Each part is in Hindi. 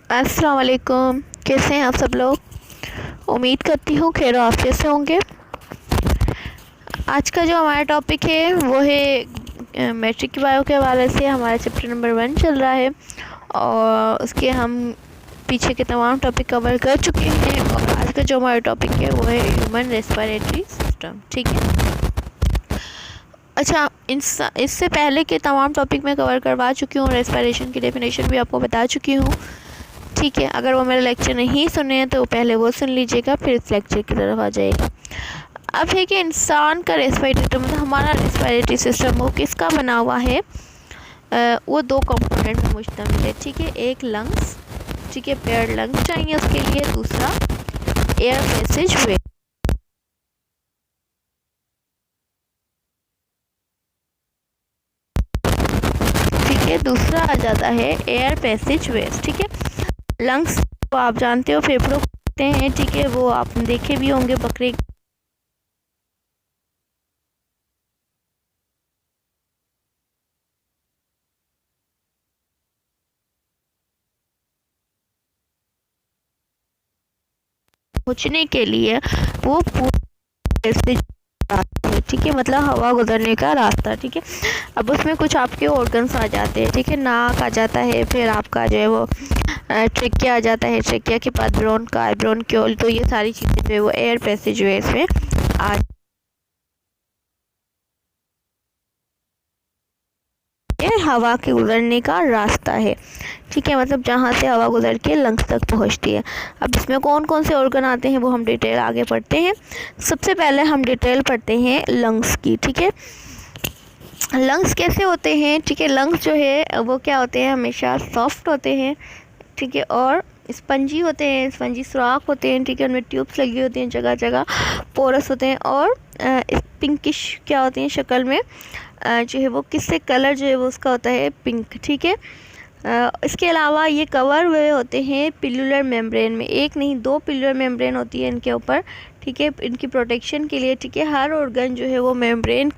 अस्सलाम वालेकुम। कैसे हैं आप सब लोग? उम्मीद करती हूँ खैर आफियत से होंगे। आज का जो हमारा टॉपिक है वो है मैट्रिक की बायो के हवाले से। हमारा चैप्टर नंबर 1 चल रहा है और उसके हम पीछे के तमाम टॉपिक कवर कर चुके हैं। और आज का जो हमारा टॉपिक है वो है ह्यूमन रेस्पिरेटरी सिस्टम। ठीक है। अच्छा, इससे पहले के तमाम टॉपिक मैं कवर करवा चुकी हूँ। रेस्पिरेशन की डेफिनेशन भी आपको बता चुकी हूँ। ठीक है, अगर वो मेरा लेक्चर नहीं सुने हैं तो पहले वो सुन लीजिएगा, फिर इस लेक्चर की तरफ आ जाएगा। अब है कि इंसान का रेस्पिरेटरी मतलब हमारा रेस्पिरेटरी सिस्टम वो किसका बना हुआ है? वो दो कंपोनेंट में मुश्तमिल है। ठीक है, एक लंग्स, ठीक है, पेयर लंग्स चाहिए उसके लिए। दूसरा एयर पैसेज वे, ठीक है। दूसरा आ जाता है एयर पैसेज वेज। ठीक है, लंग्स तो आप जानते हो फेफड़ों होते हैं। ठीक है, वो आप देखे भी होंगे बकरे पहुँचने के लिए वो पूरे से रास्ता है। ठीक है, मतलब हवा गुजरने का रास्ता। ठीक है, अब उसमें कुछ आपके ऑर्गन्स आ जाते हैं। ठीक है, नाक आ जाता है, फिर आपका जो है वो ट्रेकिया आ जाता है। ट्रेकिया के बाद ब्रोंकाई, ब्रोंक्यूल, तो ये सारी चीज़ें जो है वो एयर पैसेज वे में आ हवा के गुजरने का रास्ता है। ठीक है, मतलब जहाँ से हवा गुजर के लंग्स तक पहुँचती है। अब इसमें कौन कौन से ऑर्गन आते हैं वो हम डिटेल आगे पढ़ते हैं। सबसे पहले हम डिटेल पढ़ते हैं लंग्स की। ठीक है, लंग्स कैसे होते हैं? ठीक है, लंग्स जो है वो क्या होते हैं, हमेशा सॉफ्ट होते हैं। ठीक है, और स्पंजी होते हैं, स्पंजी सुराख होते हैं। ठीक है, उनमें ट्यूब्स लगी होती हैं, जगह जगह पोरस होते हैं और पिंकिश क्या होती हैं शक्ल में। जो है वो किससे कलर जो है वो उसका होता है पिंक। ठीक है, इसके अलावा ये कवर हुए होते हैं पिल्युलर मेम्ब्रेन में। एक नहीं, दो पिल्युलर मेम्ब्रेन होती है इनके ऊपर। ठीक है, इनकी प्रोटेक्शन के लिए। ठीक है, हर ऑर्गन जो है वो मेम्ब्रेन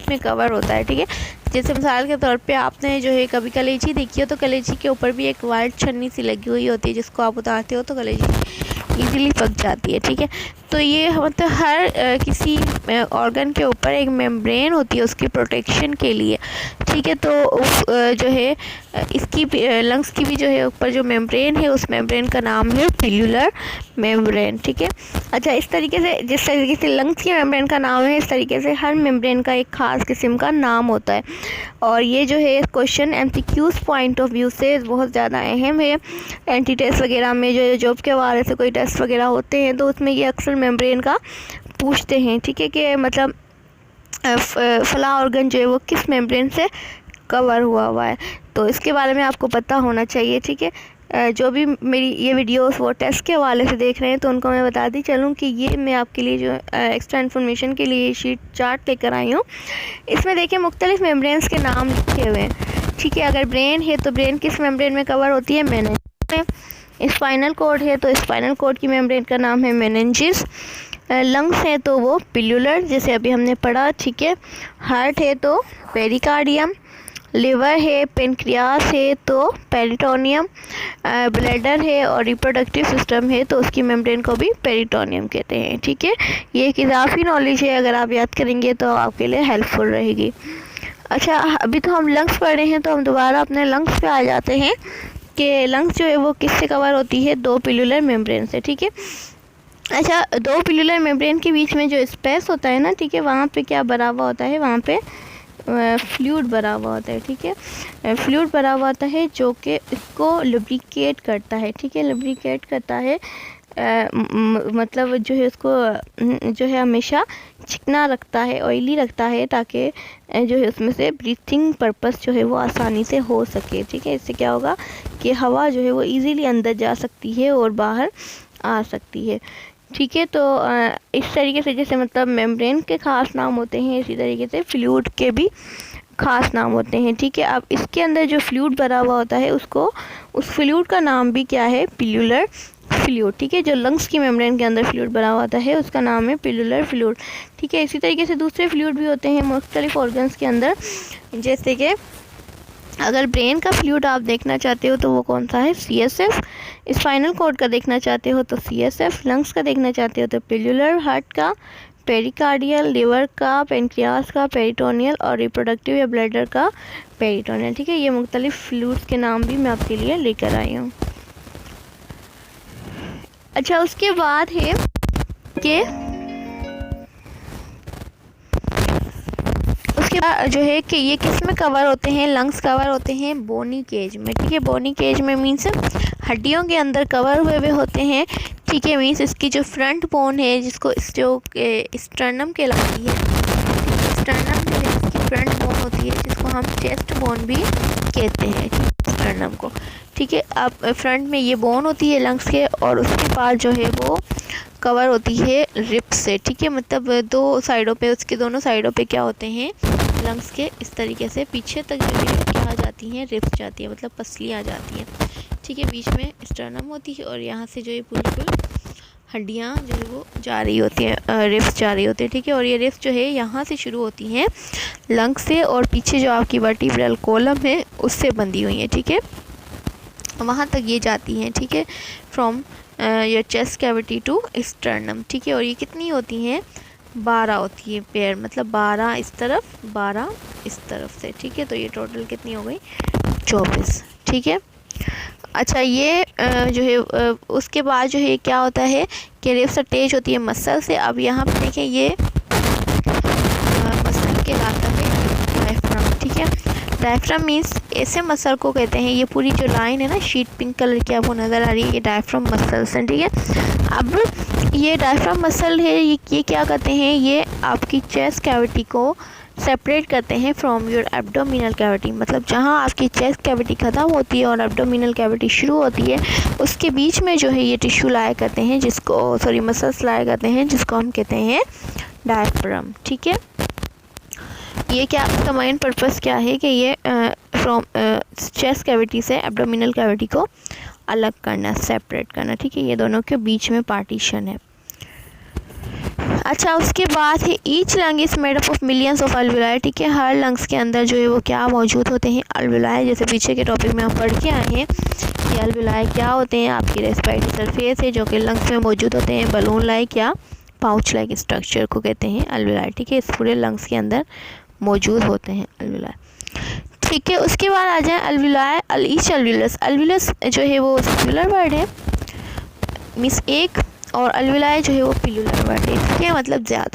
में कवर होता है। ठीक है, जैसे मिसाल के तौर पे आपने जो है कभी कलेजी देखी हो तो कलेजी के ऊपर भी एक वाइट छन्नी सी लगी हुई होती है, जिसको आप उतारते हो तो कलेजी इजीली पक जाती है। ठीक है, तो ये मतलब हर किसी ऑर्गन के ऊपर एक मेम्ब्रेन होती है उसकी प्रोटेक्शन के लिए। ठीक है, तो जो है इसकी लंग्स की भी जो है ऊपर जो मेम्ब्रेन है उस मेम्ब्रेन का नाम है पिल्युलर मेम्ब्रेन। ठीक है, अच्छा, इस तरीके से जिस तरीके से लंग्स के मेम्ब्रेन का नाम है, इस तरीके से हर मेम्ब्रेन का एक ख़ास किस्म का नाम होता है। और ये जो है question MCQs point of view से बहुत ज़्यादा अहम है। एंटी टेस्ट वगैरह में जो जॉब के हवाले से कोई टेस्ट वगैरह होते हैं तो उसमें ये अक्सर मेम्ब्रेन का पूछते हैं। ठीक है, कि मतलब फला ऑर्गन जो है वो किस मेम्ब्रेन से कवर हुआ है, तो इसके बारे में आपको पता होना चाहिए। ठीक है, जो भी मेरी ये वीडियोस वो टेस्ट के हवाले से देख रहे हैं तो उनको मैं बता दी चलूँ कि ये मैं आपके लिए जो एक्स्ट्रा इन्फॉर्मेशन के लिए शीट चार्ट लेकर आई हूँ। इसमें देखिए मुख्तलिफ मेम्ब्रेन्स के नाम लिखे हुए हैं। ठीक है, अगर ब्रेन है तो ब्रेन किस मेम्ब्रेन में कवर होती है? मेनिंजेस में। स्पाइनल कॉर्ड है तो स्पाइनल कॉर्ड की मेम्ब्रेन का नाम है मेनिंजेस। लंग्स है तो वो पिल्युलर, जैसे अभी हमने पढ़ा। ठीक है, हार्ट है तो पेरिकार्डियम। लिवर है, पेनक्रियास है तो पेरिटोनियम। ब्लैडर है और रिप्रोडक्टिव सिस्टम है तो उसकी मेम्ब्रेन को भी पेरिटोनियम कहते हैं। ठीक है, ये एक इजाफी नॉलेज है, अगर आप याद करेंगे तो आपके लिए हेल्पफुल रहेगी। अच्छा, अभी तो हम लंग्स पढ़ रहे हैं तो हम दोबारा अपने लंग्स पे आ जाते हैं कि लंग्स जो है वो किससे कवर होती है? दो पिल्युलर मेम्ब्रेन से। ठीक है, अच्छा, दो पिल्युलर मेम्ब्रेन के बीच में जो स्पेस होता है ना, ठीक है, वहाँ पे क्या भरा हुआ होता है? वहाँ पे फ्लूइड भरा हुआ होता है। ठीक है, फ्लूइड भरा हुआ होता है जो कि इसको लुब्रिकेट करता है। ठीक है, लुब्रिकेट करता है मतलब जो है उसको जो है हमेशा चिकना रखता है, ऑयली रखता है, ताकि जो है उसमें से ब्रीथिंग पर्पस जो है वो आसानी से हो सके। ठीक है, इससे क्या होगा कि हवा जो है वो इजीली अंदर जा सकती है और बाहर आ सकती है। ठीक है, तो इस तरीके से जैसे मतलब मेम्ब्रेन के ख़ास नाम होते हैं, इसी तरीके से फ्लूइड के भी ख़ास नाम होते हैं। ठीक है, अब इसके अंदर जो फ्लूइड भरा हुआ होता है उसको उस फ्लूइड का नाम भी क्या है? Plural fluid. ठीक है, जो लंग्स की मेम्ब्रेन के अंदर फ्लूइड भरा हुआ होता है उसका नाम है पिल्युलर फ्लूइड। ठीक है, इसी तरीके से दूसरे फ्लूइड भी होते हैं मुख्तलिफ ऑर्गन्स के अंदर, जैसे कि अगर ब्रेन का फ्लूइड आप देखना चाहते हो तो वो कौन सा है, CSF। स्पाइनल कॉर्ड का देखना चाहते हो तो CSF। लंग्स का देखना चाहते हो तो पिल्युलर। हार्ट का पेरिकार्डियल। लिवर का पेनक्रियास का पेरिटोनियल। और रिप्रोडक्टिव या ब्लैडर का पेरिटोनियल। ठीक है, ये मुख्तलिफ फ्लूइड्स के नाम भी मैं आपके लिए लेकर आई हूँ। अच्छा, उसके बाद है कि उसके बाद जो है कि ये किस में कवर होते हैं, लंग्स कवर होते हैं बोनी केज में। ठीक है, बोनी केज में मीन्स हड्डियों के अंदर कवर हुए हुए होते हैं। ठीक है, मीन्स इसकी जो फ्रंट बोन है जिसको स्टर्नम कहलाती है, स्टर्नम जो है इसकी फ्रंट बोन होती है जिसको हम चेस्ट बोन भी कहते हैं, स्टर्नम को। ठीक है, अब फ्रंट में ये बोन होती है लंग्स के, और उसके बाद जो है वो कवर होती है रिब्स से। ठीक है, मतलब दो साइडों पे, उसके दोनों साइडों पे क्या होते हैं, लंग्स के इस तरीके से पीछे तक जो है क्या आ जाती हैं, रिब्स जाती है, मतलब पसलियाँ आ जाती हैं। ठीक है, बीच में स्टर्नम होती है और यहाँ से जो है पूरी हड्डियाँ जो है वो जा रही होती हैं, रिब्स जा रही होती है। ठीक है, और ये रिब्स जो है यहाँ से शुरू होती हैं लंग्स से, और पीछे जो आपकी वर्टिब्रल कॉलम है उससे बंधी हुई है। ठीक है, वहाँ तक ये जाती हैं। ठीक है, from your chest cavity to sternum. ठीक है, और ये कितनी होती हैं, 12 होती है पेयर, मतलब 12 इस तरफ 12 इस तरफ से। ठीक है, तो ये टोटल कितनी हो गई, 24। ठीक है, अच्छा ये जो है उसके बाद जो है क्या होता है कि रिब्स अटैच होती है मसल से। अब यहाँ पे देखें ये मसल कहलाता है डायफ्राम। ठीक है, डायफ्राम मीन्स ऐसे मसल को कहते हैं, ये पूरी जो लाइन है ना शीट पिंक कलर की आपको नज़र आ रही है, ये डायफ्राम मसल्स हैं। ठीक है, अब ये डायफ्राम मसल है, ये क्या करते हैं, ये आपकी चेस्ट कैविटी को सेपरेट करते हैं फ्रॉम योर एब्डोमिनल कैविटी। मतलब जहाँ आपकी चेस्ट कैविटी ख़त्म होती है और एब्डोमिनल कैविटी शुरू होती है, उसके बीच में जो है ये टिश्यू लाया करते हैं, जिसको मसल्स लाया करते हैं, जिसको हम कहते हैं डायफ्राम। ठीक है, ये क्या इसका मेन पर्पस क्या है कि ये फ्रॉम चेस्ट कैविटी से एब्डोमिनल कैविटी को अलग करना, सेपरेट करना। ठीक है, ये दोनों के बीच में पार्टीशन है। अच्छा, उसके बाद है each lung is made up of millions of alveoli. ठीक है, हर लंग्स के अंदर जो है वो क्या मौजूद होते हैं, अल्वुलाई। जैसे पीछे के टॉपिक में हम पढ़ के आए हैं कि अल्वुलाई क्या होते हैं, आपकी रेस्पिरेटरी सरफेस है जो कि लंग्स में मौजूद होते हैं, बलून लाइक या पाउच लाइक स्ट्रक्चर को कहते हैं अल्वुलाई। ठीक है, इस पूरे लंग्स के अंदर मौजूद होते हैं अल्वुलाई। ठीक है, उसके बाद आ जाए अल्वुलाई, ईच अल्वुलस। अल्वुलस जो है वो सिंगुलर वर्ड है, मीन्स एक, और अल्वुलाई जो है वो प्लूरल वर्ड है। ठीक है, मतलब ज़्यादा।